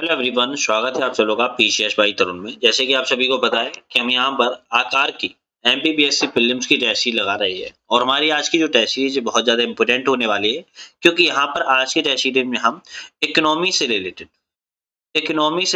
Hello everyone, स्वागत है आप सब लोग का पीसीएस बाई तरुण में। जैसे कि आप सभी को पता है कि हम यहाँ पर आकार की एमपीपीएससी प्रीलिम्स की टेस्ट सीरीज लगा रही है और हमारी आज की जो टेस्ट सीरीज है बहुत ज़्यादा इंपॉर्टेंट होने वाली है, क्योंकि यहाँ पर आज की टेस्ट सीरीज में हम इकोनॉमी से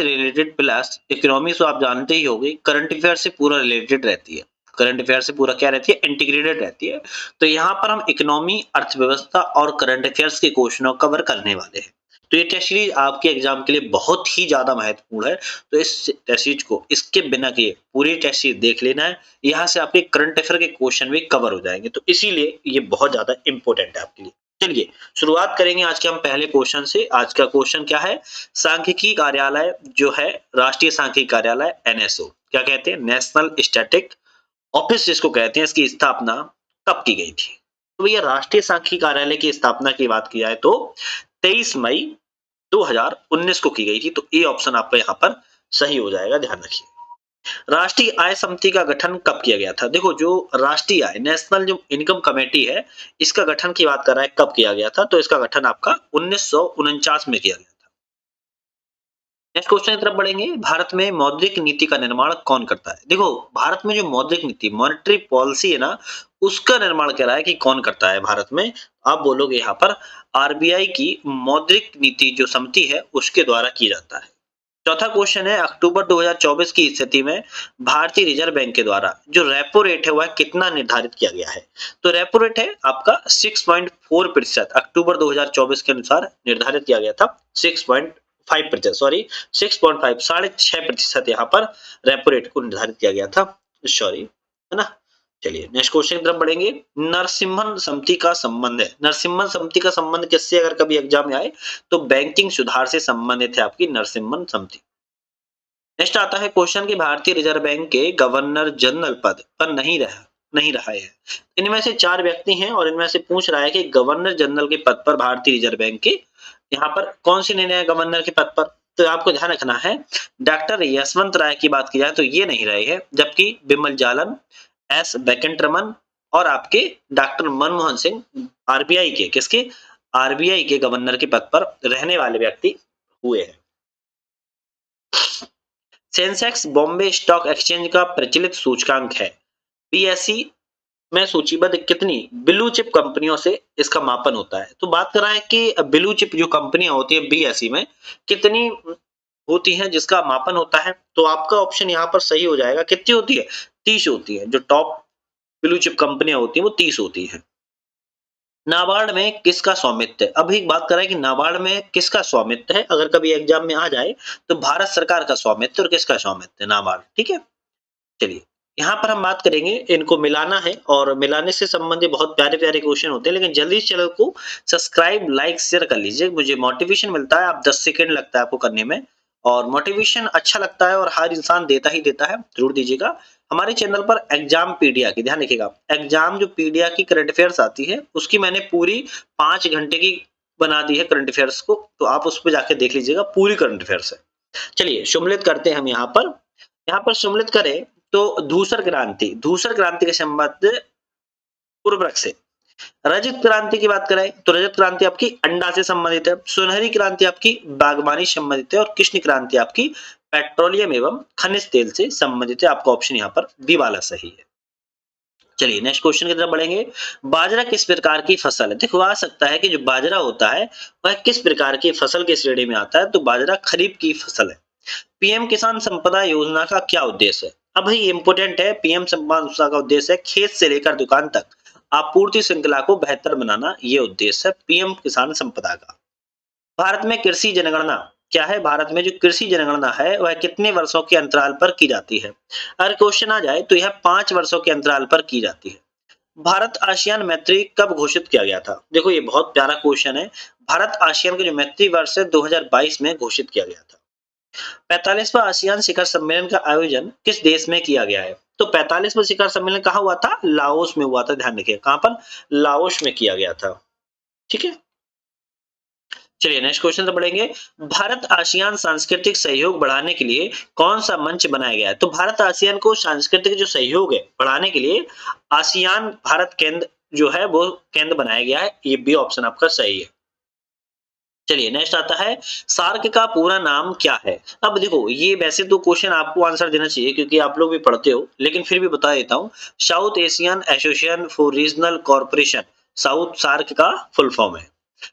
रिलेटेड प्लस इकोनॉमी तो आप जानते ही होंगे, करंट अफेयर से पूरा रिलेटेड रहती है। करंट अफेयर से पूरा क्या रहती है, इंटीग्रेटेड रहती है। तो यहाँ पर हम इकोनॉमी, अर्थव्यवस्था और करंट अफेयर्स के क्वेश्चनों को कवर करने वाले हैं। तो ये टेस्ट सीरीज आपके एग्जाम के लिए बहुत ही ज्यादा महत्वपूर्ण है। तो इस टेस्ट सीरीज को इसके बिना किए पूरी टेस्ट सीरीज देख लेना है। यहाँ से आपके करंट अफेयर के क्वेश्चन भी कवर हो जाएंगे, तो इसीलिए ये बहुत ज्यादा इंपॉर्टेंट है आपके लिए। चलिए शुरुआत करेंगे आज के हम पहले क्वेश्चन से। आज का क्वेश्चन क्या है, सांख्यिकी कार्यालय जो है, राष्ट्रीय सांख्यिकी कार्यालय एनएसओ क्या कहते हैं, नेशनल स्टैटिक ऑफिस जिसको कहते हैं, इसकी स्थापना कब की गई थी? तो भैया राष्ट्रीय सांख्यिकी कार्यालय की स्थापना की बात की जाए तो 23 मई 2019 को की गई थी। तो ए ऑप्शन आपका यहाँ पर सही हो जाएगा, ध्यान रखिए। राष्ट्रीय आय समिति का गठन कब किया गया था? देखो, जो राष्ट्रीय आय, नेशनल जो इनकम कमेटी है, इसका गठन की बात कर रहा है, कब किया गया था? तो इसका गठन आपका 1949 में किया गया था। नेक्स्ट क्वेश्चन की तरफ बढ़ेंगे। भारत में मौद्रिक नीति का निर्माण कौन करता है? देखो, भारत में जो मौद्रिक नीति, मॉनेटरी पॉलिसी है ना, उसका निर्माण कह रहा है कि कौन करता है भारत में। आप बोलोगे यहाँ पर आरबीआई की मौद्रिक नीति जो समिति है उसके द्वारा की जाता है। चौथा क्वेश्चन है, अक्टूबर 2024 की स्थिति में भारतीय रिजर्व बैंक के द्वारा जो रेपो रेट है वह कितना निर्धारित किया गया है? तो रेपो रेट है आपका 6.4%। अक्टूबर 2024 के अनुसार निर्धारित किया गया था 6.5%, सॉरी 6.5, 6.5% यहाँ पर रेपो रेट को निर्धारित किया गया था, सॉरी, है ना। चलिए नेक्स्ट क्वेश्चन की तरफ बढ़ेंगे। नरसिम्हन समिति का संबंध है, नरसिम्हन समिति का संबंध किससे अगर कभी एग्जाम में आए तो बैंकिंग सुधार से संबंधित है आपकी नरसिम्हन समिति। नेक्स्ट आता है क्वेश्चन कि भारतीय रिजर्व बैंक के गवर्नर जनरल पद पर नहीं रहा है। इनमें से 4 व्यक्ति हैं और इनमें से पूछ रहा है कि गवर्नर जनरल के पद पर भारतीय रिजर्व बैंक के यहाँ पर कौन सी नहीं रहे गवर्नर के पद पर? तो आपको ध्यान रखना है, डॉक्टर यशवंत राय की बात की जाए तो ये नहीं रहे हैं, जबकि बिमल जालन, एस वेंकटरमन और आपके डॉक्टर मनमोहन सिंह आरबीआई के किसके, आरबीआई के गवर्नर के पद पर रहने वाले व्यक्ति हुए हैं। सेंसेक्स बॉम्बे स्टॉक एक्सचेंज का प्रचलित सूचकांक है, बीएसई में सूचीबद्ध कितनी ब्लू चिप कंपनियों से इसका मापन होता है? तो बात कर रहा है कि ब्लू चिप जो कंपनियां होती है बीएसई में कितनी होती हैं जिसका मापन होता है? तो आपका ऑप्शन यहाँ पर सही हो जाएगा। कितनी होती है? 30 होती है। जो टॉप ब्लू चिप कंपनियां होती हैं वो 30 होती हैं। नाबार्ड में किसका स्वामित्व है? अभी बात कर रहा है कि नाबार्ड में किसका स्वामित्व है, अगर कभी एग्जाम में आ जाए तो भारत सरकार का स्वामित्व और किसका स्वामित्व है, नाबार्ड, ठीक है। चलिए यहाँ पर हम बात करेंगे, इनको मिलाना है और मिलाने से संबंधित बहुत प्यारे प्यारे क्वेश्चन होते हैं, लेकिन जल्दी चैनल को सब्सक्राइब, लाइक, शेयर कर लीजिए। मुझे मोटिवेशन मिलता है, आप 10 सेकंड लगता है आपको करने में, और मोटिवेशन अच्छा लगता है और हर इंसान देता ही देता है, जरूर दीजिएगा। हमारे चैनल पर एग्जाम पीडिया की, ध्यान रखिएगा, एग्जाम जो पीडिया की करंट अफेयर्स आती है उसकी मैंने पूरी 5 घंटे की बना दी है करंट अफेयर्स को, तो आप उस पर जाके देख लीजिएगा, पूरी करंट अफेयर्स है। चलिए सम्मिलित करते हैं हम यहाँ पर सम्मिलित करें तो धूसर क्रांति के संबंध उर्वरक से। रजत क्रांति की बात करें तो रजत क्रांति आपकी अंडा से संबंधित है, सुनहरी क्रांति आपकी बागवानी से संबंधित है और कृष्ण क्रांति आपकी पेट्रोलियम एवं खनिज तेल से संबंधित है। आपका ऑप्शन यहाँ पर बी वाला सही है। चलिए नेक्स्ट क्वेश्चन की तरफ बढ़ेंगे। बाजरा किस प्रकार की फसल है? देखो, आ सकता है कि जो बाजरा होता है वह किस प्रकार की फसल की श्रेणी में आता है, तो बाजरा खरीफ की फसल है। पीएम किसान संपदा योजना का क्या उद्देश्य है? अब भाई इंपोर्टेंट है, पीएम सम्मान योजना का उद्देश्य है खेत से लेकर दुकान तक आपूर्ति श्रृंखला को बेहतर बनाना, ये उद्देश्य है पीएम किसान संपदा का। भारत में कृषि जनगणना क्या है? भारत में जो कृषि जनगणना है वह कितने वर्षों के अंतराल पर की जाती है? अगर क्वेश्चन आ जाए तो यह 5 वर्षों के अंतराल पर की जाती है। भारत आसियान मैत्री कब घोषित किया गया था? देखो, ये बहुत प्यारा क्वेश्चन है। भारत आसियान का जो मैत्री वर्ष है 2022 में घोषित किया गया था। 45वां आसियान शिखर सम्मेलन का आयोजन किस देश में किया गया है? तो 45वां शिखर सम्मेलन कहाँ हुआ था? लाओस में हुआ था, ध्यान रखिए, कहां पर? लाओस में किया गया था, ठीक है। चलिए नेक्स्ट क्वेश्चन से बढ़ेंगे। भारत आसियान सांस्कृतिक सहयोग बढ़ाने के लिए कौन सा मंच बनाया गया है? तो भारत आसियान को सांस्कृतिक जो सहयोग है बढ़ाने के लिए आसियान भारत केंद्र जो है वो केंद्र बनाया गया है, ये बी ऑप्शन आपका सही है। चलिए नेक्स्ट आता है, सार्क का पूरा नाम क्या है? अब देखो ये वैसे तो क्वेश्चन आपको आंसर देना चाहिए क्योंकि आप लोग भी पढ़ते हो, लेकिन फिर भी बता देता हूँ। South Asian Association for Regional Corporation, South SAARC का फुल फॉर्म है।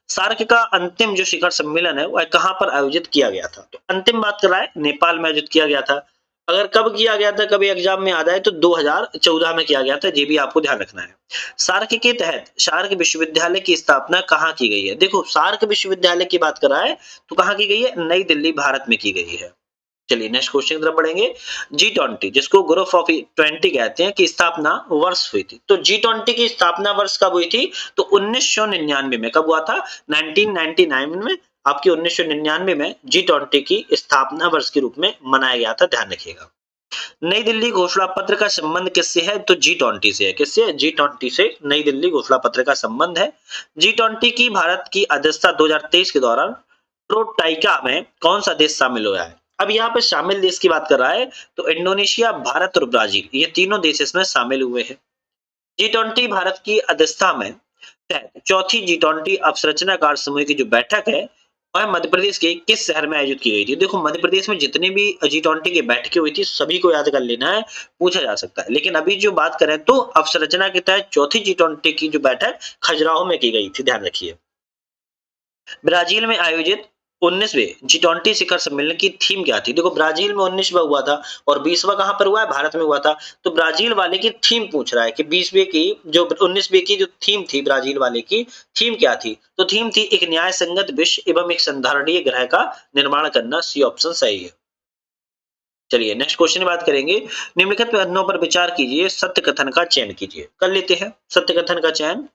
सार्क का अंतिम जो शिखर सम्मेलन है वह कहाँ पर आयोजित किया गया था? तो अंतिम बात कर रहा है नेपाल में आयोजित किया गया था। अगर कब किया गया था, कभी एग्जाम में याद आए तो 2014 में किया गया था, ये भी आपको ध्यान रखना है। सार्क के तहत सार्क विश्वविद्यालय की स्थापना कहाँ की गई है? देखो सार्क विश्वविद्यालय की बात कर रहा है तो कहाँ की गई है? नई दिल्ली भारत में की गई है। चलिए नेक्स्ट क्वेश्चन की तरफ बढ़ेंगे। G20 जिसको ग्रुप ऑफ 20 कहते हैं की स्थापना वर्ष हुई थी। तो G20 की स्थापना वर्ष कब हुई थी? तो 1999 में। कब हुआ था? 1999 में। आपकी 1999 में G20 की स्थापना वर्ष के रूप में मनाया गया था, ध्यान रखिएगा। नई दिल्ली घोषणा पत्र का संबंध किससे है? तो G20 से है। किससे? G20 से नई दिल्ली घोषणा पत्र का संबंध है। G20 की भारत की अध्यक्षता 2023 के दौरान ट्रोटाइका में कौन सा देश शामिल हुआ है? अब यहाँ पे शामिल देश की बात कर रहा है तो इंडोनेशिया, भारत और ब्राजील, ये तीनों देश इसमें शामिल हुए हैं। G20 भारत की अध्यक्षता में तहत चौथी G20 अवसंरचनाकार समूह की जो बैठक है वह मध्य प्रदेश के किस शहर में आयोजित की गई थी? देखो मध्य प्रदेश में जितनी भी G20 की बैठकें हुई थी सभी को याद कर लेना है, पूछा जा सकता है। लेकिन अभी जो बात करें तो अवसंरचना के तहत चौथी G20 की जो बैठक खजुराहो में की गई थी, ध्यान रखिए। ब्राजील में आयोजित 19वें G20 शिखर सम्मेलन की थीम क्या थी? देखो ब्राजील में 19वां हुआ था और 20वां कहां पर हुआ है? भारत में हुआ था। तो ब्राजील वाले की थीम पूछ रहा है कि 20वें की जो 19वें की जो थीम थी ब्राजील वाले की, थीम क्या थी? तो थीम थी एक न्याय संगत विश्व एवं एक संधारणीय ग्रह का निर्माण करना। सी ऑप्शन सही है। चलिए नेक्स्ट क्वेश्चन की बात करेंगे। निम्नलिखित कथनों पर विचार कीजिए, सत्य कथन का चयन कीजिए। कर लेते हैं सत्य कथन का चयन।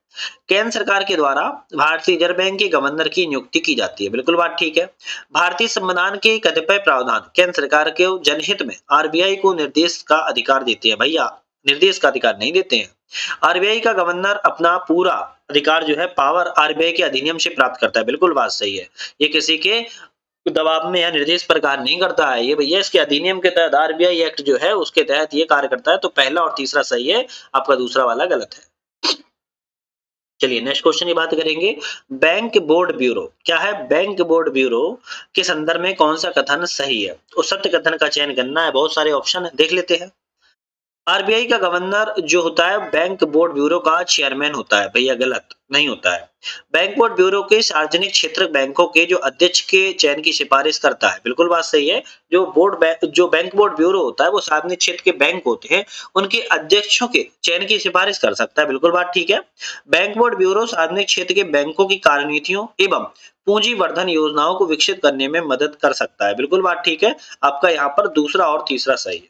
केंद्र सरकार के द्वारा भारतीय रिजर्व बैंक के गवर्नर की नियुक्ति की जाती है, बिल्कुल बात ठीक है। भारतीय संविधान के कतिपय प्रावधान केंद्र सरकार के जनहित में आरबीआई को निर्देश का अधिकार देते हैं। भैया निर्देश का अधिकार नहीं देते हैं। आरबीआई का गवर्नर अपना पूरा अधिकार जो है पावर आरबीआई के अधिनियम से प्राप्त करता है, बिल्कुल बात सही है। ये किसी के दबाव में या निर्देश पर कार्य नहीं करता है, ये भैया इसके अधिनियम के तहत आरबीआई एक्ट जो है उसके तहत ये कार्य करता है। तो पहला और तीसरा सही है, आपका दूसरा वाला गलत है। चलिए नेक्स्ट क्वेश्चन की बात करेंगे। बैंक बोर्ड ब्यूरो क्या है? बैंक बोर्ड ब्यूरो के संदर्भ में कौन सा कथन सही है? तो सत्य कथन का चयन करना है, बहुत सारे ऑप्शन है, देख लेते हैं। आरबीआई का गवर्नर जो होता है बैंक बोर्ड ब्यूरो का चेयरमैन होता है, भैया गलत नहीं होता है। बैंक बोर्ड ब्यूरो के सार्वजनिक क्षेत्र बैंकों के जो अध्यक्ष के चयन की सिफारिश करता है, बिल्कुल बात सही है। जो बैंक बोर्ड ब्यूरो होता है वो सार्वजनिक क्षेत्र के बैंक होते हैं, उनके अध्यक्षों के चयन की सिफारिश कर सकता है, बिल्कुल बात ठीक है। बैंक बोर्ड ब्यूरो सार्वजनिक क्षेत्र के बैंकों की कार्यनीतियों एवं पूंजी वर्धन योजनाओं को विकसित करने में मदद कर सकता है, बिल्कुल बात ठीक है। आपका यहाँ पर दूसरा और तीसरा सही है।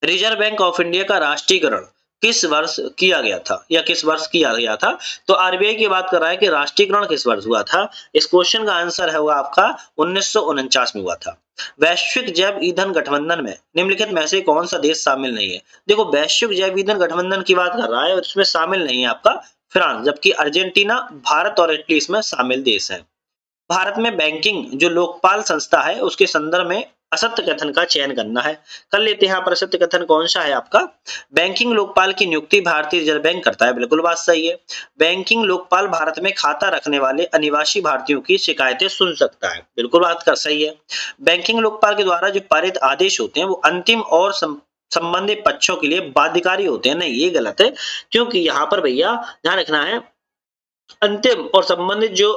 रिजर्व बैंक ऑफ इंडिया का राष्ट्रीयकरण किस वर्ष किया गया था या किस वर्ष किया गया था? तो आरबीआई की बात कर रहा है कि राष्ट्रीयकरण किस वर्ष हुआ था। इस क्वेश्चन का आंसर होगा आपका 1949 में हुआ था। वैश्विक जैव ईंधन गठबंधन में निम्नलिखित में से कौन सा देश शामिल नहीं है? देखो वैश्विक जैव ईंधन गठबंधन की बात कर रहा है और इसमें शामिल नहीं है आपका फ्रांस, जबकि अर्जेंटीना, भारत और इटली इसमें शामिल देश है। भारत में बैंकिंग जो लोकपाल संस्था है उसके संदर्भ में असत्य कथन का चयन करना है। कर लेते हैं यहाँ पर असत्य कथन कौन सा है आपका? बैंकिंग लोकपाल की नियुक्ति भारतीय रिजर्व बैंक करता है, बिल्कुल बात सही है। बैंकिंग लोकपाल भारत में खाता रखने वाले अनिवासी भारतीयों की शिकायतें सुन सकता है, बिल्कुल बात कर सही है। बैंकिंग लोकपाल के द्वारा जो पारित आदेश होते हैं वो अंतिम और संबंधित पक्षों के लिए बाध्यकारी होते हैं, नहीं ये गलत है। क्योंकि यहाँ पर भैया ध्यान रखना है अंतिम और संबंधित जो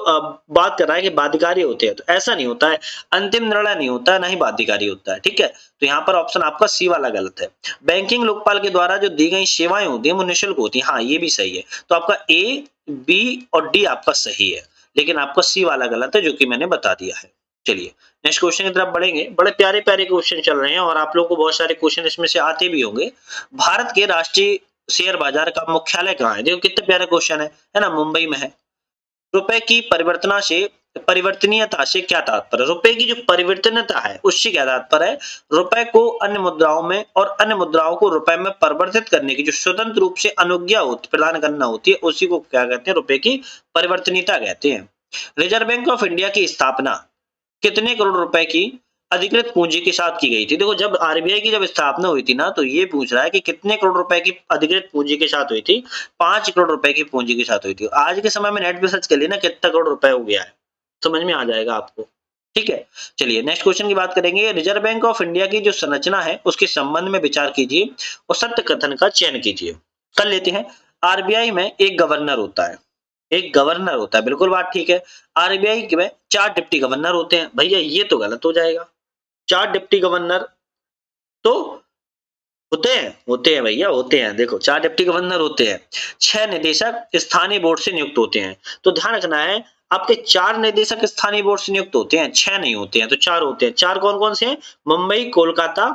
बात कर रहा है कि बाध्यकारी होते हैं, तो ऐसा नहीं होता है। अंतिम निर्णय नहीं होता है, ना ही बाध्यकारी होता है, ठीक है। तो यहाँ पर ऑप्शन आपका सी वाला गलत है। बैंकिंग लोकपाल के द्वारा जो दी गई सेवाएं होती है वो निःशुल्क होती है, हाँ ये भी सही है। तो आपका ए, बी और डी आपका सही है, लेकिन आपका सी वाला गलत है जो कि मैंने बता दिया है। चलिए नेक्स्ट क्वेश्चन की तरफ बढ़ेंगे। बड़े प्यारे प्यारे क्वेश्चन चल रहे हैं और आप लोगों को बहुत सारे क्वेश्चन इसमें से आते भी होंगे। भारत के राष्ट्रीय शेयर बाजार का मुख्यालय कहाँ है? देखो कितने प्यारे क्वेश्चन है ना, मुंबई में है। रुपए की परिवर्तनीयता से क्या तात्पर्य? रुपए की जो परिवर्तनीयता है उससे क्या तात्पर्य है? रुपए को अन्य मुद्राओं में और अन्य मुद्राओं को रुपए में परिवर्तित करने की जो स्वतंत्र रूप से अनुज्ञा प्रदान करना होती है उसी को क्या कहते हैं? रुपए की परिवर्तनीयता कहते हैं। रिजर्व बैंक ऑफ इंडिया की स्थापना कितने करोड़ रुपए की अधिकृत पूंजी के साथ की गई थी? देखो जब आरबीआई की जब स्थापना हुई थी ना तो ये पूछ रहा है कि कितने करोड़ रुपए की अधिकृत पूंजी के साथ हुई थी? 5 करोड़ रुपए की पूंजी के साथ हुई थी। आज के समय में नेट पे सर्च कर लेना कितना करोड़ रुपए हो गया है। समझ में आ जाएगा आपको। ठीक है, चलिए नेक्स्ट क्वेश्चन की बात करेंगे। रिजर्व बैंक ऑफ इंडिया की जो संरचना है उसके संबंध में विचार कीजिए और सत्य कथन का चयन कीजिए। कर लेते हैं। आरबीआई में एक गवर्नर होता है, एक गवर्नर होता है, बिल्कुल बात ठीक है। आरबीआई में 4 डिप्टी गवर्नर होते हैं। भैया ये तो गलत हो जाएगा। 4 डिप्टी गवर्नर तो होते हैं भैया, होते हैं। देखो 4 डिप्टी गवर्नर होते हैं, 6 निदेशक स्थानीय बोर्ड से नियुक्त होते हैं। तो ध्यान रखना है, आपके 4 निदेशक स्थानीय बोर्ड से नियुक्त होते हैं, 6 नहीं होते हैं, तो 4 होते हैं। 4 कौन-कौन से हैं? मुंबई, कोलकाता,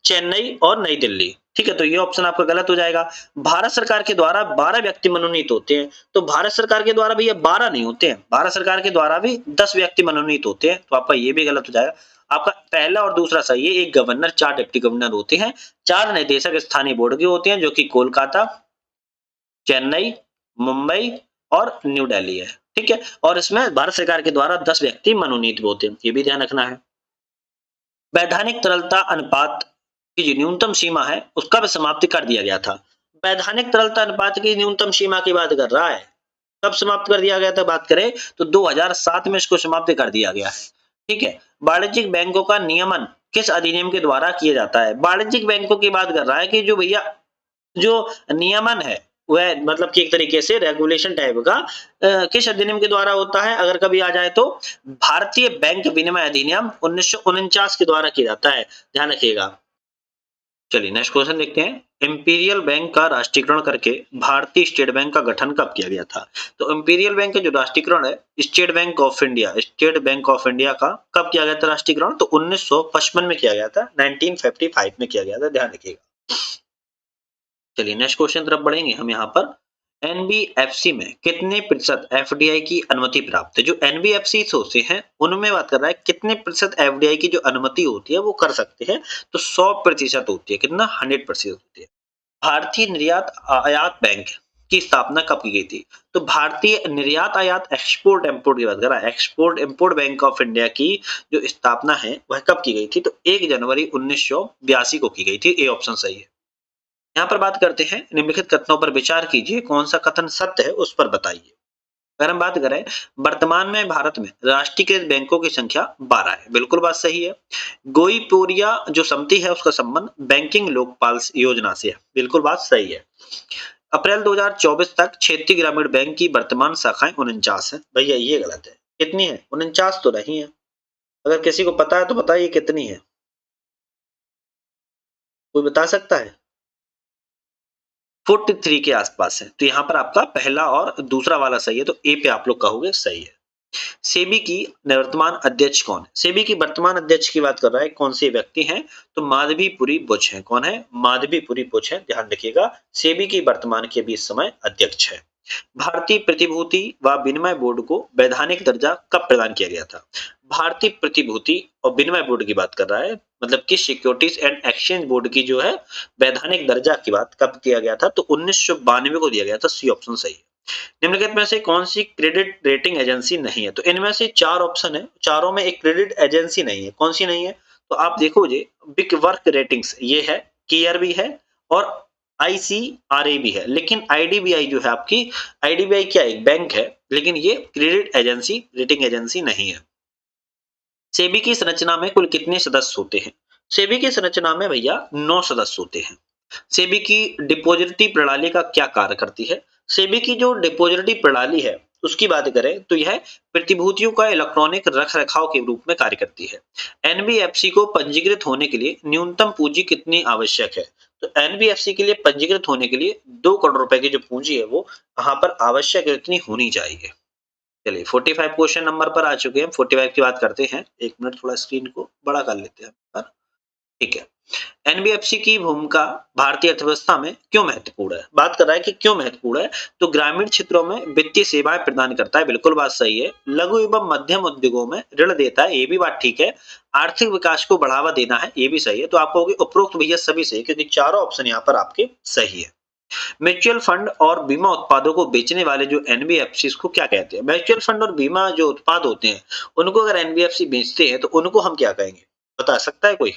चेन्नई और नई दिल्ली। ठीक है, तो ये ऑप्शन आपका गलत हो जाएगा। भारत सरकार के द्वारा 12 व्यक्ति मनोनीत होते हैं, तो भारत सरकार के द्वारा भैया 12 नहीं होते हैं, भारत सरकार के द्वारा भी 10 व्यक्ति मनोनीत होते हैं, तो आपका ये भी गलत हो जाएगा। आपका पहला और दूसरा सही है। एक गवर्नर, 4 डिप्टी गवर्नर होते हैं, 4 निदेशक स्थानीय बोर्ड के होते हैं, जो कि कोलकाता, चेन्नई, मुंबई और न्यू दिल्ली है। ठीक है, और इसमें भारत सरकार के द्वारा 10 व्यक्ति मनोनीत भी होते हैं, ये भी ध्यान रखना है। वैधानिक तरलता अनुपात की जो न्यूनतम सीमा है उसका भी समाप्ति कर दिया गया था। वैधानिक तरलता अनुपात की न्यूनतम सीमा की बात कर रहा है, कब समाप्त कर दिया गया था बात करें तो 2007 में इसको समाप्त कर दिया गया है। ठीक है, वाणिज्यिक बैंकों का नियमन किस अधिनियम के द्वारा किया जाता है? वाणिज्यिक बैंकों की बात कर रहा है कि जो भैया जो नियमन है वह मतलब कि एक तरीके से रेगुलेशन टाइप का किस अधिनियम के द्वारा होता है? अगर कभी आ जाए तो भारतीय बैंक विनिमय अधिनियम 1949 के द्वारा किया जाता है, ध्यान रखिएगा। चलिए नेक्स्ट क्वेश्चन देखते हैं। इंपीरियल बैंक का राष्ट्रीयकरण करके भारतीय स्टेट बैंक का गठन कब किया गया था? तो इंपीरियल बैंक का जो राष्ट्रीयकरण है स्टेट बैंक ऑफ इंडिया का कब किया गया था राष्ट्रीयकरण? तो 1955 में किया गया था, 1955 में किया गया था, ध्यान रखिएगा। चलिए नेक्स्ट क्वेश्चन तरफ बढ़ेंगे हम यहाँ पर। एनबीएफसी में कितने प्रतिशत एफडीआई की अनुमति प्राप्त है? जो एनबीएफसी होते हैं उनमें बात कर रहा है कितने प्रतिशत एफडीआई की जो अनुमति होती है वो कर सकते हैं, तो 100% होती है। कितना? 100% होती है। भारतीय निर्यात आयात बैंक की स्थापना कब की गई थी? तो भारतीय निर्यात आयात एक्सपोर्ट इंपोर्ट की बात कर रहा है, export import bank of India की जो स्थापना है वह कब की गई थी? तो 1 जनवरी 1982 को की गई थी। ए ऑप्शन सही है। यहाँ पर बात करते हैं, निम्नलिखित कथनों पर विचार कीजिए, कौन सा कथन सत्य है उस पर बताइए। अगर हम बात करें वर्तमान में भारत में राष्ट्रीयकृत बैंकों की संख्या 12 है, बिल्कुल बात सही है। गोईपोरिया जो समिति है उसका संबंध बैंकिंग लोकपाल योजना से है, बिल्कुल बात सही है। अप्रैल 2024 तक क्षेत्रीय ग्रामीण बैंक की वर्तमान शाखाएं 49 है। भैया ये गलत है। कितनी है? 49 तो नहीं है। अगर किसी को पता है तो बताइए कितनी है, कोई बता सकता है? 43 के आसपास है, तो यहाँ पर आपका पहला और दूसरा वाला सही है, तो ए पे आप लोग कहोगे सही है। सेबी की वर्तमान अध्यक्ष कौन है? सेबी की वर्तमान अध्यक्ष की बात कर रहा है, कौन से व्यक्ति हैं? तो माधवीपुरी बुच है। कौन है? माधवीपुरी बुच है, ध्यान रखिएगा। सेबी की वर्तमान के भी इस समय अध्यक्ष है। भारतीय प्रतिभूति व विनिमय बोर्ड को वैधानिक दर्जा कब प्रदान किया गया था? भारतीय प्रतिभूति और विनिमय बोर्ड की बात कर रहा है, मतलब कि सिक्योरिटीज एंड एक्सचेंज बोर्ड की जो है वैधानिक दर्जा की बात कब किया गया था? तो 1992 को दिया गया था। सी ऑप्शन सही है। निम्नलिखित में से कौन सी क्रेडिट रेटिंग एजेंसी नहीं है? तो इनमें से 4 ऑप्शन है, चारों में एक क्रेडिट एजेंसी नहीं है। कौन सी नहीं है? तो आप देखो जी, बिग वर्क रेटिंग्स ये है, केयर भी है और आईसीआरए भी है, लेकिन आईडीबीआई जो है आपकी, आईडीबीआई क्या एक बैंक है, लेकिन ये क्रेडिट एजेंसी रेटिंग एजेंसी नहीं है। सेबी की संरचना में कुल कितने सदस्य होते हैं? सेबी की संरचना में भैया 9 सदस्य होते हैं। सेबी की डिपॉजिटरी प्रणाली का क्या कार्य करती है? सेबी की जो डिपॉजिटरी प्रणाली है उसकी बात करें तो यह प्रतिभूतियों का इलेक्ट्रॉनिक रख रखाव के रूप में कार्य करती है। एनबीएफसी को पंजीकृत होने के लिए न्यूनतम पूंजी कितनी आवश्यक है? तो एनबीएफसी के लिए पंजीकृत होने के लिए 2 करोड़ रुपए की जो पूंजी है वो यहाँ पर आवश्यक इतनी होनी चाहिए। चलिए 45 क्वेश्चन नंबर पर आ चुके हैं। 45 की बात करते हैं। एक मिनट थोड़ा स्क्रीन को बड़ा कर लेते हैं। ठीक है, एनबीएफसी की भूमिका भारतीय अर्थव्यवस्था में क्यों महत्वपूर्ण है? बात कर रहा है कि क्यों महत्वपूर्ण है, तो ग्रामीण क्षेत्रों में वित्तीय सेवाएं प्रदान करता है, बिल्कुल बात सही है। लघु एवं मध्यम उद्योगों में ऋण देता है, ये भी बात ठीक है। आर्थिक विकास को बढ़ावा देना है, ये भी सही है। तो आपको होगी उपरोक्त भैया सभी सही, क्योंकि चारों ऑप्शन यहाँ पर आपके सही है। म्यूचुअल फंड और बीमा उत्पादों को बेचने वाले जो एनबीएफसी को क्या कहते हैं? म्यूचुअल फंड और बीमा जो उत्पाद होते हैं उनको अगर एनबीएफसी बेचते हैं तो उनको हम क्या कहेंगे, बता सकता है कोई?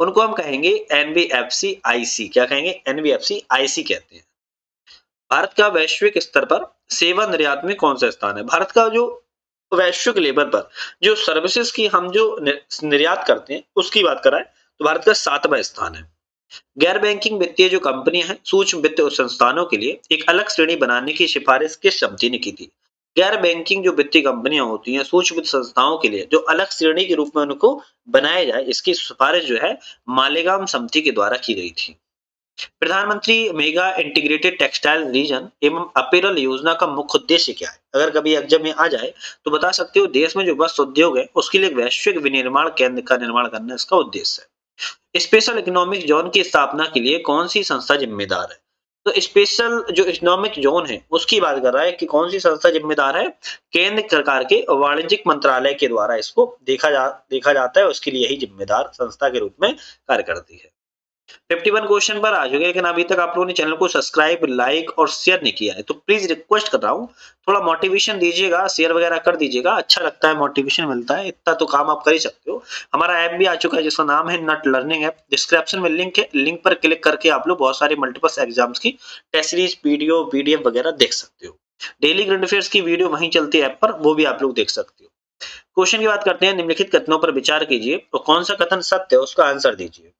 उनको हम कहेंगे एनबीएफसी आईसी। क्या कहेंगे? एनबीएफसी आईसी कहते हैं। भारत का वैश्विक स्तर पर सेवा निर्यात में कौन सा स्थान है? भारत का जो वैश्विक लेवल पर जो सर्विसेज की हम जो निर्यात करते हैं उसकी बात कराएं तो भारत का 7वां स्थान है। गैर बैंकिंग वित्तीय जो कंपनियां हैं सूक्ष्म वित्त और संस्थानों के लिए एक अलग श्रेणी बनाने की सिफारिश किस समिति ने की थी? गैर बैंकिंग जो वित्तीय कंपनियां होती हैं सूक्ष्म वित्त संस्थाओं के लिए जो अलग श्रेणी के रूप में उनको बनाया जाए इसकी सिफारिश जो है मालेगाम समिति के द्वारा की गई थी। प्रधानमंत्री मेगा इंटीग्रेटेड टेक्सटाइल रीजन एवं अपीरल योजना का मुख्य उद्देश्य क्या है? अगर कभी एग्जाम में आ जाए तो बता सकते हो देश में जो वस्त्र उद्योग है उसके लिए एक वैश्विक विनिर्माण केंद्र का निर्माण करना इसका उद्देश्य है। स्पेशल इकोनॉमिक जोन की स्थापना के लिए कौन सी संस्था जिम्मेदार है? तो स्पेशल जो इकोनॉमिक जोन है उसकी बात कर रहा है कि कौन सी संस्था जिम्मेदार है? केंद्र सरकार के वाणिज्यिक मंत्रालय के द्वारा इसको देखा जाता है, उसके लिए ही जिम्मेदार संस्था के रूप में कार्य करती है। 51 क्वेश्चन पर आ चुके हैं, लेकिन अभी तक आप लोगों ने चैनल को सब्सक्राइब, लाइक और शेयर नहीं किया है तो प्लीज रिक्वेस्ट कर रहा हूँ थोड़ा मोटिवेशन दीजिएगा, शेयर वगैरह कर दीजिएगा, अच्छा लगता है, मोटिवेशन मिलता है, इतना तो काम आप कर ही सकते हो। हमारा ऐप भी आ चुका है जिसका नाम है नट लर्निंग ऐप, डिस्क्रिप्शन में लिंक है, लिंक पर क्लिक करके आप लोग बहुत सारे मल्टीपल एग्जाम्स की टेस्ट सीरीज पीडीओ पीडीएफ वगैरह देख सकते हो। डेली करंट अफेयर्स की वीडियो वहीं चलती है ऐप पर, वो भी आप लोग देख सकते हो। क्वेश्चन की बात करते हैं, निम्नलिखित कथनों पर विचार कीजिए और कौन सा कथन सत्य है उसका आंसर दीजिए।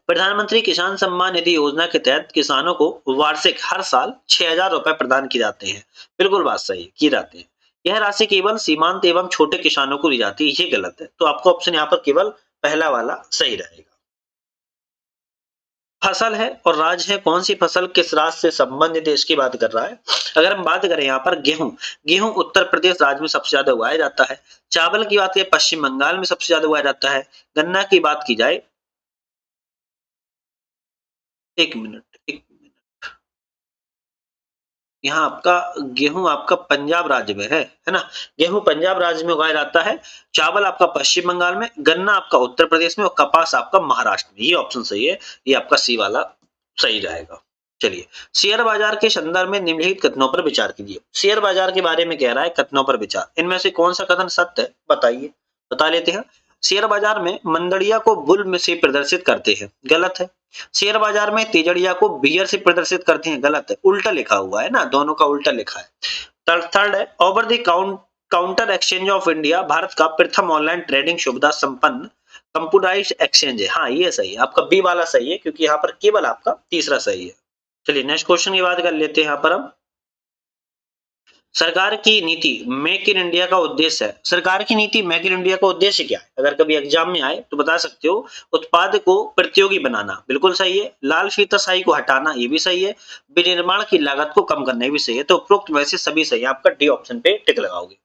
प्रधानमंत्री किसान सम्मान निधि योजना के तहत किसानों को वार्षिक हर साल 6,000 रुपए प्रदान किए जाते हैं। बिल्कुल बात सही है, किए जाते हैं। यह राशि केवल सीमांत एवं छोटे किसानों को दी जाती है, ये गलत है। तो आपका ऑप्शन यहाँ पर केवल पहला वाला सही रहेगा। फसल है और राज्य है, कौन सी फसल किस राज्य से संबंधित है इसकी बात कर रहा है। अगर हम बात करें यहाँ पर गेहूं, गेहूं उत्तर प्रदेश राज्य में सबसे ज्यादा उगाया जाता है। चावल की बात करें पश्चिम बंगाल में सबसे ज्यादा उगाया जाता है। गन्ना की बात की जाए, एक मिनट यहाँ आपका गेहूं आपका पंजाब राज्य में है ना। गेहूं पंजाब राज्य में उगाया जाता है। चावल आपका पश्चिम बंगाल में, गन्ना आपका उत्तर प्रदेश में और कपास आपका महाराष्ट्र में। ये ऑप्शन सही है, ये आपका सी वाला सही रहेगा। चलिए, शेयर बाजार के संदर्भ में निम्नलिखित कथनों पर विचार कीजिए। शेयर बाजार के बारे में कह रहा है कथनों पर विचार, इनमें से कौन सा कथन सत्य है बताइए, बता लेते हैं। शेयर बाजार में मंदड़िया को बुल में से प्रदर्शित करते हैं, गलत है। शेयर बाजार में तेजड़िया को बियर से प्रदर्शित करते हैं, गलत है, उल्टा लिखा हुआ है ना, दोनों का उल्टा लिखा है। थर्ड है, over the counter exchange of India Bharat का प्रथम ऑनलाइन ट्रेडिंग सुविधा संपन्न कंप्यूटराइज्ड एक्सचेंज है। हाँ, ये सही है, आपका बी वाला सही है क्योंकि यहाँ पर केवल आपका तीसरा सही है। चलिए नेक्स्ट क्वेश्चन की बात कर लेते हैं। यहाँ पर हम सरकार की नीति मेक इन इंडिया का उद्देश्य है। सरकार की नीति मेक इन इंडिया का उद्देश्य क्या है? अगर कभी एग्जाम में आए तो बता सकते हो। उत्पाद को प्रतियोगी बनाना, बिल्कुल सही है। लाल फीताशाही को हटाना, ये भी सही है। विनिर्माण की लागत को कम करना, ये भी सही है। तो उपरोक्त में से सभी सही है, आपका डी ऑप्शन पे टिक लगाओगे।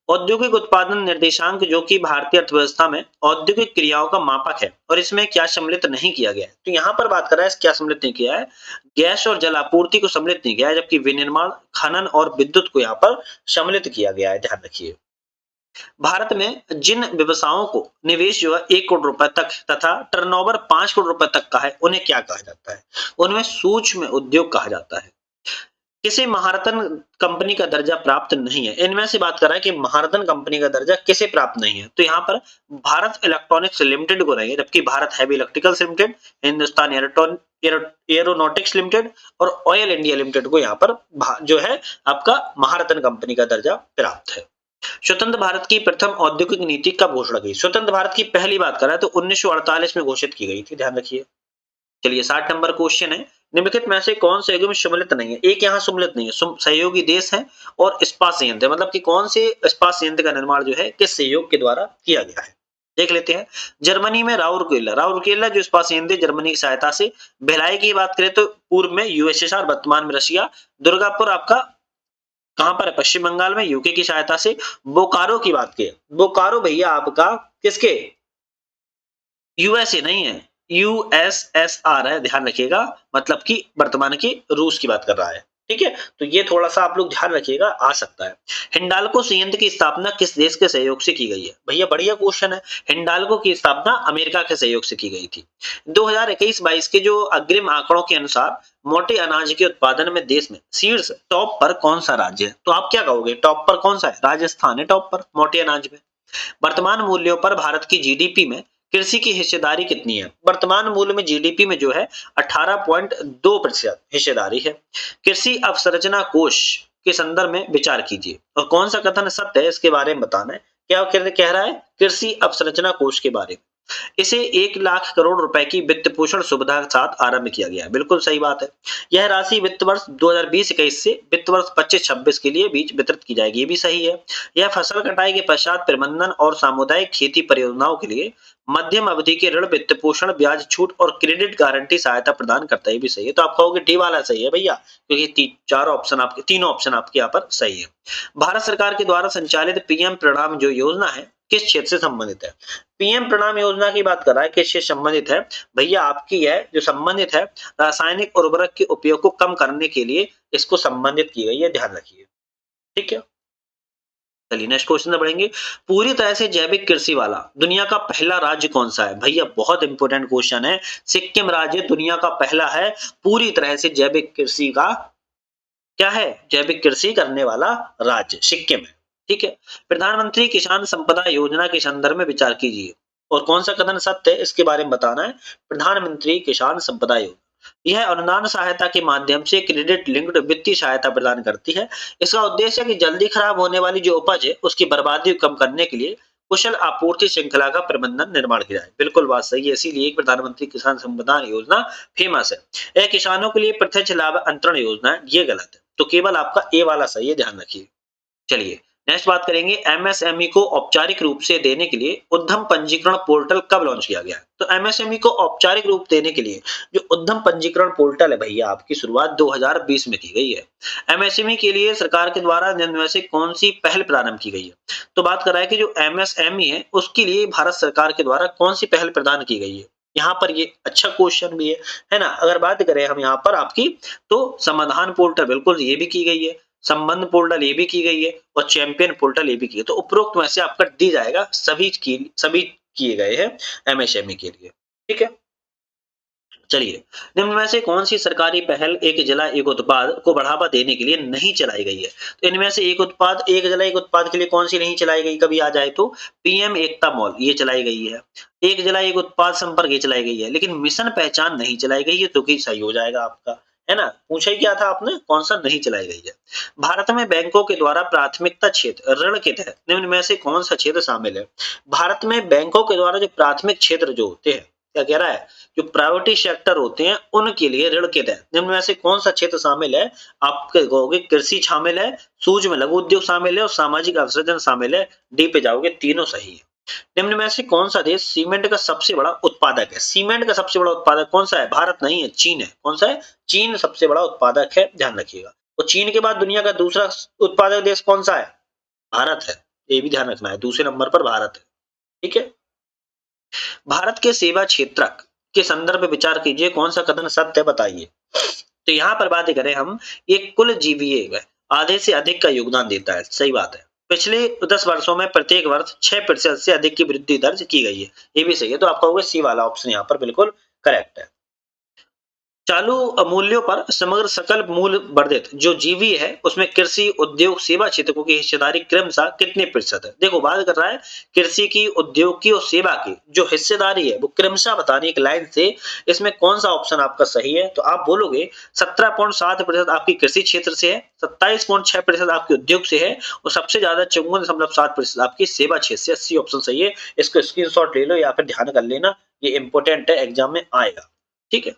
औद्योगिक उत्पादन निर्देशांक जो कि भारतीय अर्थव्यवस्था में औद्योगिक क्रियाओं का मापक है और इसमें क्या सम्मिलित नहीं किया गया है? तो यहाँ पर बात कर रहा है क्या सम्मिलित नहीं किया है, गैस और जल आपूर्ति को सम्मिलित नहीं किया है, जबकि विनिर्माण, खनन और विद्युत को यहाँ पर सम्मिलित किया गया है, ध्यान रखिए। भारत में जिन व्यवसायों को निवेश जो है 1 करोड़ रुपए तक तथा टर्नओवर 5 करोड़ रुपए तक का है उन्हें क्या कहा जाता है? उनमें सूक्ष्म उद्योग कहा जाता है। किसे महारत्न कंपनी का दर्जा प्राप्त नहीं है? इनमें से बात कर रहा है कि महारत्न कंपनी का दर्जा किसे प्राप्त नहीं है। तो यहाँ पर भारत इलेक्ट्रॉनिक्स लिमिटेड को नहीं है, जबकि Bharat heavy electricals limited, Hindustan aeronautics limited और ऑयल इंडिया लिमिटेड को यहाँ पर जो है आपका महारत्न कंपनी का दर्जा प्राप्त है। स्वतंत्र भारत की प्रथम औद्योगिक नीति कब घोषणा की? स्वतंत्र भारत की पहली बात कर रहा है तो 1948 में घोषित की गई थी, ध्यान रखिए। चलिए 60 नंबर क्वेश्चन है, निम्नलिखित में से कौन सहयोगी में सम्मिलित नहीं है? एक यहाँ सम्मिलित नहीं है, सहयोगी देश है और इस्पात संयंत्र, मतलब कि कौन से इस्पात संयंत्र का निर्माण जो है किस सहयोग के द्वारा किया गया है, देख लेते हैं। जर्मनी में राउरकेला जो इस्पात संयंत्र जर्मनी की सहायता से। भिलाई की बात करें तो पूर्व में यूएसएसआर, वर्तमान में रशिया। दुर्गापुर आपका कहां पर है? पश्चिम बंगाल में, यूके की सहायता से। बोकारो की बात की, बोकारो भैया आपका किसके? यूएसए नहीं है, यूएसएसआर है, ध्यान रखिएगा, मतलब कि वर्तमान की रूस की बात कर रहा है, ठीक है। तो ये थोड़ा सा आप लोग ध्यान रखिएगा, आ सकता है। हिंडाल्को संयंत्र की स्थापना किस देश के सहयोग से की गई है? भैया बढ़िया क्वेश्चन है। हिंडाल्को की स्थापना अमेरिका के सहयोग से की गई थी। 2021-22 के जो अग्रिम आंकड़ों के अनुसार मोटे अनाज के उत्पादन में देश में शीर्ष टॉप पर कौन सा राज्य है? तो आप क्या कहोगे, टॉप पर कौन सा है? राजस्थान है टॉप पर मोटे अनाज में। वर्तमान मूल्यों पर भारत की जीडीपी में कृषि की हिस्सेदारी कितनी है? वर्तमान मूल्य में जीडीपी में जो है 18.2% हिस्सेदारी है। कृषि अवसंरचना कोष के संदर्भ में विचार कीजिए। और कौन सा कथन सत्य है इसके बारे में बताना है। क्या कह रहा है? कृषि अवसंरचना कोष के बारे में। इसे 1 लाख करोड़ रुपए की वित्त पोषण सुविधा के साथ आरंभ किया गया है। बिल्कुल सही बात है। यह राशि वित्त वर्ष 2020-21 से वित्त वर्ष 25-26 के लिए बीच वितरित की जाएगी। ये भी सही है। यह फसल कटाई के पश्चात प्रबंधन और सामुदायिक खेती परियोजनाओं के लिए मध्यम अवधि के ऋण, वित्त पोषण, ब्याज छूट और क्रेडिट गारंटी सहायता प्रदान करता है। ये भी सही है। तो आप कहोगे डी वाला सही है भैया, क्योंकि तीनों ऑप्शन आपके यहाँ पर सही है। भारत सरकार के द्वारा संचालित पीएम प्रणाम जो योजना है किस क्षेत्र से संबंधित है? पीएम प्रणाम योजना की बात कर रहा है, किससे संबंधित है भैया? आपकी है जो संबंधित है रासायनिक उर्वरक के उपयोग को कम करने के लिए इसको संबंधित की गई है, ध्यान रखिए। ठीक है, चलिए नेक्स्ट क्वेश्चन में बढ़ेंगे। पूरी तरह से जैविक कृषि वाला दुनिया का पहला राज्य कौन सा है? भैया बहुत इंपॉर्टेंट क्वेश्चन है। सिक्किम राज्य दुनिया का पहला है पूरी तरह से जैविक कृषि का, क्या है? जैविक कृषि करने वाला राज्य सिक्किम है। ठीक है। प्रधानमंत्री किसान संपदा योजना के संदर्भ में विचार कीजिए और कौन सा कथन सत्य है इसके बारे में बताना है। प्रधानमंत्री किसान संपदा योजना यह अनुदान सहायता के माध्यम से क्रेडिट लिंक्ड वित्तीय सहायता प्रदान करती है। इसका उद्देश्य है कि जल्दी खराब होने वाली जो उपज है उसकी बर्बादी को कम करने के लिए कुशल आपूर्ति श्रृंखला का प्रबंधन निर्माण किया जाए। बिल्कुल बात सही है, इसीलिए प्रधानमंत्री किसान संपदा योजना फेमस है। यह किसानों के लिए प्रत्यक्ष लाभ अंतरण योजना है, ये गलत है। तो केवल आपका ए वाला सही है, ध्यान रखिए। चलिए नेक्स्ट बात करेंगे। एमएसएमई को औपचारिक रूप से देने के लिए उद्यम पंजीकरण पोर्टल कब लॉन्च किया गया? तो एमएसएमई को औपचारिक रूप देने के लिए जो उद्यम पंजीकरण पोर्टल है भैया, आपकी शुरुआत 2020 में की गई है। एमएसएमई के लिए सरकार के द्वारा निम्न में से कौन सी पहल प्रारंभ की गई है? तो बात कर रहा है कि जो एमएसएमई है उसके लिए भारत सरकार के द्वारा कौन सी पहल प्रदान की गई है। यहाँ पर ये अच्छा क्वेश्चन भी है ना। अगर बात करें हम यहाँ पर आपकी, तो समाधान पोर्टल बिल्कुल ये भी की गई है, संबंध पोर्टल ये भी की गई है और चैंपियन पोर्टल ये भी की है। तो उपरोक्त में से आपका डी जाएगा, सभी किए गए हैं एमएसएमई के लिए। ठीक है, चलिए निम्न में से कौन सी सरकारी पहल एक जिला एक उत्पाद को बढ़ावा देने के लिए नहीं चलाई गई है? तो इनमें से एक जिला एक उत्पाद के लिए कौन सी नहीं चलाई गई? कभी आ जाए तो पीएम एकता मॉल ये चलाई गई है, एक जिला एक उत्पाद संपर्क ये चलाई गई है, लेकिन मिशन पहचान नहीं चलाई गई है, तो कि सही हो जाएगा आपका, है ना। पूछा ही क्या था आपने, कौन सा नहीं चलाई गई है? भारत में बैंकों के द्वारा प्राथमिकता क्षेत्र ऋण के तहत निम्न में से कौन सा क्षेत्र शामिल है? भारत में बैंकों के द्वारा जो प्राथमिक क्षेत्र जो होते हैं, क्या कह रहा है, जो प्राइवेटी सेक्टर होते हैं उनके लिए ऋण के तहत निम्न में से कौन सा क्षेत्र शामिल है? आप कहोगे कृषि शामिल है, सूक्ष्म लघु उद्योग शामिल है और सामाजिक अवसर्जन शामिल है। डी पे जाओगे, तीनों सही है। निम्न में से कौन सा देश सीमेंट का सबसे बड़ा उत्पादक है? सीमेंट का सबसे बड़ा उत्पादक कौन सा है? भारत नहीं है, चीन है। कौन सा है? चीन सबसे बड़ा उत्पादक है, ध्यान रखिएगा। और चीन के बाद दुनिया का दूसरा उत्पादक देश कौन सा है? भारत है, ये भी ध्यान रखना है, दूसरे नंबर पर भारत है। ठीक है, भारत के सेवा क्षेत्र के संदर्भ में विचार कीजिए, कौन सा कथन सत्य है बताइए। तो यहाँ पर बात करें हम, एक कुल जीवीए आधे से अधिक का योगदान देता है, सही बात है। पिछले 10 वर्षों में प्रत्येक वर्ष 6% से अधिक की वृद्धि दर्ज की गई है, ये भी सही है। तो आपका होगा सी वाला ऑप्शन यहाँ पर बिल्कुल करेक्ट है। चालू मूल्यों पर समग्र सकल मूल्य वर्धित जो जीवी है उसमें कृषि, उद्योग, सेवा क्षेत्रों की हिस्सेदारी क्रमशः कितने प्रतिशत है? देखो बात कर रहा है कृषि की, उद्योग की और सेवा की जो हिस्सेदारी है वो क्रमशः बतानी एक लाइन से। इसमें कौन सा ऑप्शन आपका सही है? तो आप बोलोगे 17.7% आपकी कृषि क्षेत्र से है, 27.6% आपके उद्योग से है और सबसे ज्यादा 54.7% आपकी सेवा क्षेत्र से। 80 ऑप्शन सही है। इसको स्क्रीनशॉट ले लो या फिर ध्यान कर लेना, ये इंपॉर्टेंट है, एग्जाम में आएगा। ठीक है,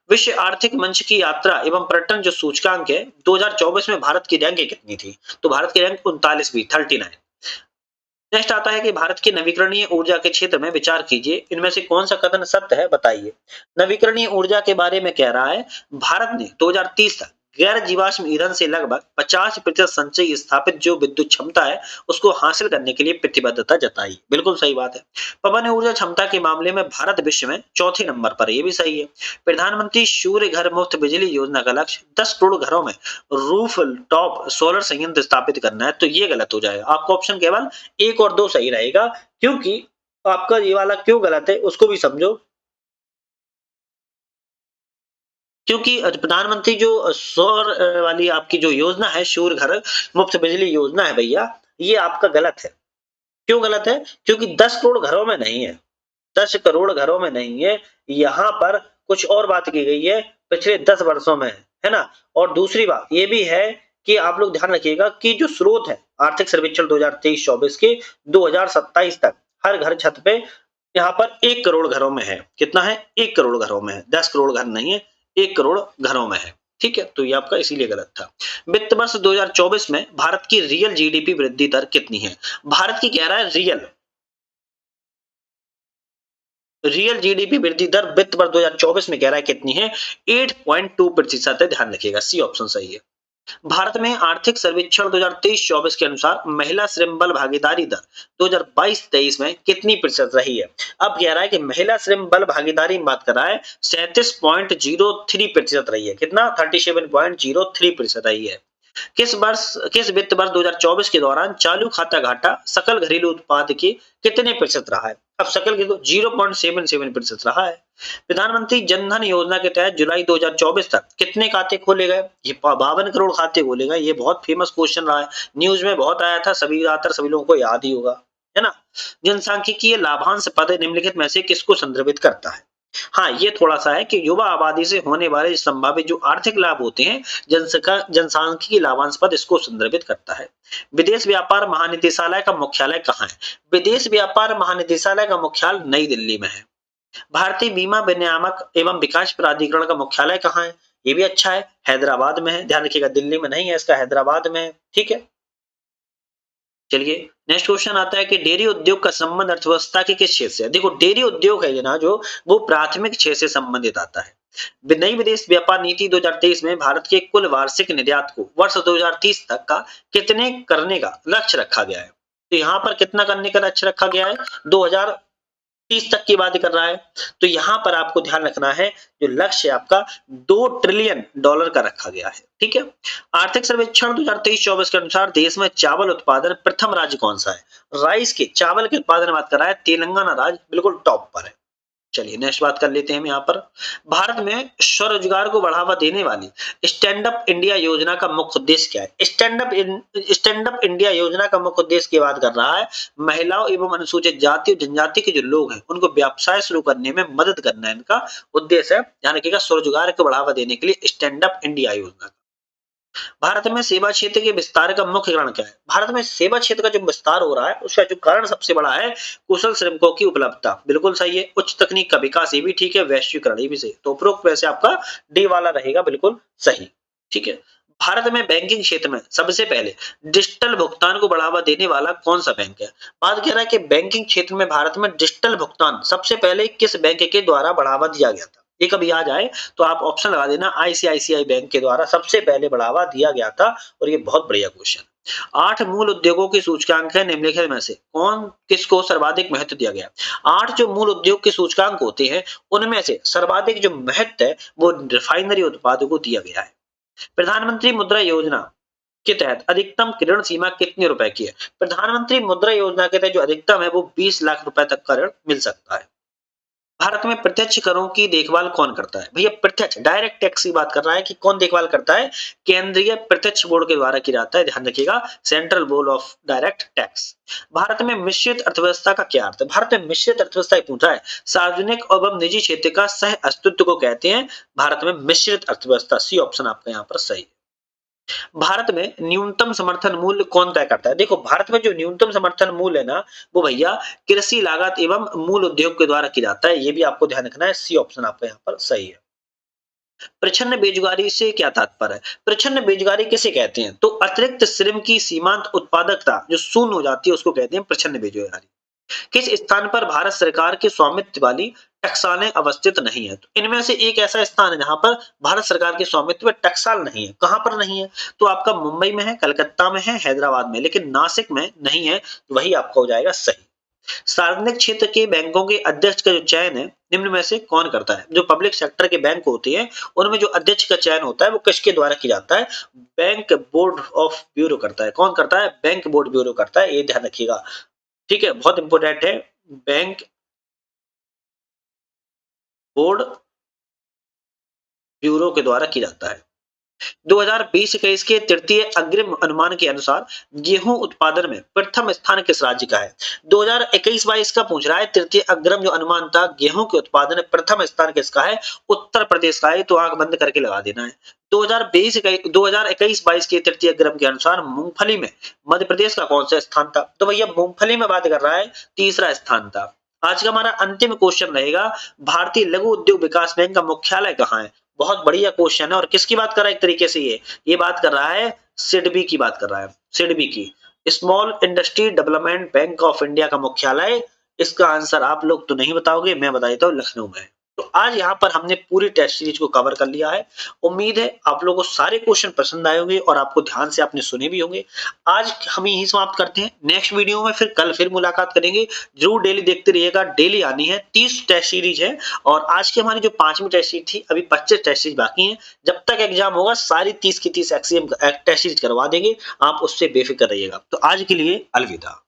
विश्व आर्थिक मंच की यात्रा एवं पर्यटन जो सूचकांक है 2024 में भारत की रैंक कितनी थी? तो भारत की रैंक 39वीं, 39। नेक्स्ट आता है कि भारत की नवीकरणीय ऊर्जा के क्षेत्र में विचार कीजिए, इनमें से कौन सा कथन सत्य है बताइए। नवीकरणीय ऊर्जा के बारे में कह रहा है भारत ने 2030 तक गैर जीवाश्म ईंधन से लगभग 50% संचयी स्थापित जो विद्युत क्षमता है उसको हासिल करने के लिए प्रतिबद्धता जताई। बिल्कुल सही बात है। पवन ऊर्जा क्षमता के मामले में भारत विश्व में चौथे नंबर पर है, ये भी सही है। प्रधानमंत्री सूर्य घर मुफ्त बिजली योजना का लक्ष्य 10 करोड़ घरों में रूफ टॉप सोलर संयंत्र स्थापित करना है, तो ये गलत हो जाएगा। आपका ऑप्शन केवल 1 और 2 सही रहेगा, क्योंकि आपका ये वाला क्यों गलत है उसको भी समझो। क्योंकि प्रधानमंत्री जो सौर वाली आपकी जो योजना है, सूर्य घर मुफ्त बिजली योजना है भैया, ये आपका गलत है। क्यों गलत है? क्योंकि 10 करोड़ घरों में नहीं है, 10 करोड़ घरों में नहीं है, यहाँ पर कुछ और बात की गई है, पिछले 10 वर्षों में है ना। और दूसरी बात ये भी है कि आप लोग ध्यान रखिएगा कि जो स्रोत है आर्थिक सर्वेक्षण 2023-24 के 2027 तक हर घर छत पे यहाँ पर 1 करोड़ घरों में है। कितना है? 1 करोड़ घरों में है। 10 करोड़ घर नहीं है, 1 करोड़ घरों में है। ठीक है? तो ये आपका इसीलिए गलत था। वित्त वर्ष 2024 में भारत की रियल जीडीपी वृद्धि दर कितनी है? भारत की कह रहा है रियल जीडीपी वृद्धि दर वित्त वर्ष 2024 में कह रहा है कितनी है? 8.2% है। ध्यान रखिएगा, सी ऑप्शन सही है। भारत में आर्थिक सर्वेक्षण 2023-24 के अनुसार महिला श्रम बल भागीदारी दर 2022-23 में कितनी प्रतिशत रही है? अब कह रहा है कि महिला श्रम बल भागीदारी में बात कर रहा है 37.03% रही है। कितना? 37.03% रही है। किस वित्त वर्ष 2024 के दौरान चालू खाता घाटा सकल घरेलू उत्पाद के कितने प्रतिशत रहा है? अब सकल के तो 0.77% रहा है। प्रधानमंत्री जन धन योजना के तहत जुलाई 2024 तक कितने खाते खोले गए? ये 52 करोड़ खाते खोले गए। ये बहुत फेमस क्वेश्चन रहा है, न्यूज में बहुत आया था, सभी लोगों को याद ही होगा, है ना। जनसांख्यिकीय लाभांश पद निम्नलिखित में से किसको संदर्भित करता है? हाँ, ये थोड़ा सा है कि युवा आबादी से होने वाले संभावित जो आर्थिक लाभ होते हैं, जनसांख्यिकीय लाभांश पद इसको संदर्भित करता है। विदेश व्यापार महानिदेशालय का मुख्यालय कहाँ है? विदेश व्यापार महानिदेशालय का मुख्यालय नई दिल्ली में है। भारतीय बीमा विनियामक एवं विकास प्राधिकरण का मुख्यालय कहाँ है? ये भी अच्छा है, हैदराबाद में है। ध्यान रखिएगा, दिल्ली में नहीं है, इसका हैदराबाद में है। ठीक है, चलिए नेक्स्ट क्वेश्चन आता है कि डेयरी उद्योग का संबंध अर्थव्यवस्था के किस क्षेत्र से है? देखो, डेयरी उद्योग है ना जो, वो प्राथमिक क्षेत्र से संबंधित आता है। नई विदेश व्यापार नीति 2023 में भारत के कुल वार्षिक निर्यात को वर्ष 2030 तक का कितने करने का लक्ष्य रखा गया है? तो यहाँ पर कितना करने का लक्ष्य रखा गया है? 2030 तक की बात कर रहा है। तो यहाँ पर आपको ध्यान रखना है, जो लक्ष्य है आपका $2 ट्रिलियन का रखा गया है। ठीक है, आर्थिक सर्वेक्षण 2023-24 के अनुसार देश में चावल उत्पादन प्रथम राज्य कौन सा है? राइस के चावल के उत्पादन में बात कर रहा है, तेलंगाना राज्य बिल्कुल टॉप पर है। चलिए नेक्स्ट बात कर लेते हैं हम यहाँ पर। भारत में स्वरोजगार को बढ़ावा देने वाली स्टैंड अप इंडिया योजना का मुख्य उद्देश्य क्या है? स्टैंड अप इंडिया योजना का मुख्य उद्देश्य की बात कर रहा है, महिलाओं एवं अनुसूचित जाति और जनजाति के जो लोग हैं उनको व्यवसाय शुरू करने में मदद करना इनका उद्देश्य है। ध्यान रखिएगा, स्वरोजगार को बढ़ावा देने के लिए स्टैंड अप इंडिया योजना। भारत में सेवा क्षेत्र के विस्तार का मुख्य कारण क्या है? भारत में सेवा क्षेत्र का जो विस्तार हो रहा है उसका जो कारण सबसे बड़ा है कुशल श्रमिकों की उपलब्धता। बिल्कुल सही है। उच्च तकनीक का विकास, ये भी ठीक है। वैश्वीकरण, ये भी सही। तो उपरोक्त वैसे आपका डी वाला रहेगा, बिल्कुल सही। ठीक है, भारत में बैंकिंग क्षेत्र में सबसे पहले डिजिटल भुगतान को बढ़ावा देने वाला कौन सा बैंक है? बात कह रहा है कि बैंकिंग क्षेत्र में भारत में डिजिटल भुगतान सबसे पहले किस बैंक के द्वारा बढ़ावा दिया गया था? ये कभी आ जाए तो आप ऑप्शन लगा देना, आईसीआईसीआई बैंक के द्वारा सबसे पहले बढ़ावा दिया गया था। और ये बहुत बढ़िया क्वेश्चन। 8 मूल उद्योगों की सूचकांक है, निम्नलिखित में से कौन किसको सर्वाधिक महत्व दिया गया? 8 जो मूल उद्योग के सूचकांक होते हैं उनमें से सर्वाधिक जो महत्व है वो रिफाइनरी उत्पादों को दिया गया है। प्रधानमंत्री मुद्रा योजना के तहत अधिकतम ऋण सीमा कितने रुपए की है? प्रधानमंत्री मुद्रा योजना के तहत जो अधिकतम है वो 20 लाख रुपए तक का ऋण मिल सकता है। भारत में प्रत्यक्ष करों की देखभाल कौन करता है? भैया प्रत्यक्ष डायरेक्ट टैक्स की बात कर रहा है कि कौन देखभाल करता है? केंद्रीय प्रत्यक्ष बोर्ड के द्वारा किया जाता है। ध्यान रखिएगा, central board of direct tax. Bharat में मिश्रित अर्थव्यवस्था का क्या अर्थ है? भारत में मिश्रित अर्थव्यवस्था पूछा है, सार्वजनिक एवं निजी क्षेत्र का सह अस्तित्व को कहते हैं भारत में मिश्रित अर्थव्यवस्था। सी ऑप्शन आपका यहाँ पर सही है। भारत में न्यूनतम समर्थन मूल्य कौन तय करता है? देखो, भारत में जो न्यूनतम समर्थन मूल्य है ना, वो भैया कृषि लागत एवं मूल उद्योग के द्वारा किया जाता है। ये भी आपको ध्यान रखना है। सी ऑप्शन आपका यहाँ पर सही है। प्रच्छन्न बेरोजगारी से क्या तात्पर्य है? प्रच्छन्न बेरोजगारी किसे कहते हैं? तो अतिरिक्त श्रम की सीमांत उत्पादकता जो शून्य हो जाती है उसको कहते हैं प्रच्छन्न बेरोजगारी। किस स्थान पर भारत सरकार के स्वामित्व वाली टकसालें अवस्थित नहीं है? तो इनमें से एक ऐसा स्थान है जहां पर भारत सरकार के स्वामित्व में टकसाल नहीं है। कहां पर नहीं है? तो आपका मुंबई में है, कलकत्ता में है, हैदराबाद में, लेकिन नासिक में नहीं है। तो वही आपका हो जाएगा सही। सार्वजनिक क्षेत्र के बैंकों के अध्यक्ष का जो चयन है निम्न में से कौन करता है? जो पब्लिक सेक्टर के बैंक होते हैं उनमें जो अध्यक्ष का चयन होता है वो किसके द्वारा किया जाता है? बैंक बोर्ड ऑफ ब्यूरो करता है। कौन करता है? बैंक बोर्ड ब्यूरो करता है। ये ध्यान रखिएगा, ठीक है, बहुत इंपोर्टेंट है। बैंक बोर्ड ब्यूरो के द्वारा किया जाता है। 2020-21 के तृतीय अग्रिम अनुमान के अनुसार गेहूं उत्पादन में प्रथम स्थान किस राज्य का है? 2021-22 का पूछ रहा है। तृतीय अग्रिम जो अनुमान था गेहूं के उत्पादन में प्रथम स्थान किसका है? उत्तर प्रदेश का है। तो आंख बंद करके लगा देना है। 2021-22 के तृतीय अग्रिम के अनुसार मूंगफली में मध्य प्रदेश का कौन सा स्थान था? तो भैया मूंगफली में बात कर रहा है, तीसरा स्थान था। आज का हमारा अंतिम क्वेश्चन रहेगा, भारतीय लघु उद्योग विकास बैंक का मुख्यालय कहाँ है? बहुत बढ़िया क्वेश्चन है। और किसकी बात कर रहा है एक तरीके से ये बात कर रहा है सिडबी की बात कर रहा है, सिडबी की, small industry development bank of India का मुख्यालय। इसका आंसर आप लोग तो नहीं बताओगे, मैं बता देता हूँ, लखनऊ में है। तो आज यहाँ पर हमने पूरी टेस्ट सीरीज को कवर कर लिया है। उम्मीद है आप लोगों को सारे क्वेश्चन पसंद आए होंगे और आपको ध्यान से आपने सुने भी होंगे। आज हम यही समाप्त करते हैं। नेक्स्ट वीडियो में फिर मुलाकात करेंगे। जरूर डेली देखते रहिएगा, डेली आनी है। 30 टेस्ट सीरीज है और आज की हमारी जो 5वीं टेस्ट सीरीज थी, अभी 25 टेस्ट सीरीज बाकी है। जब तक एग्जाम होगा सारी 30 की 30 एक्सीएम टेस्ट सीरीज करवा देंगे। आप उससे बेफिक्र रहिएगा। तो आज के लिए अलविदा।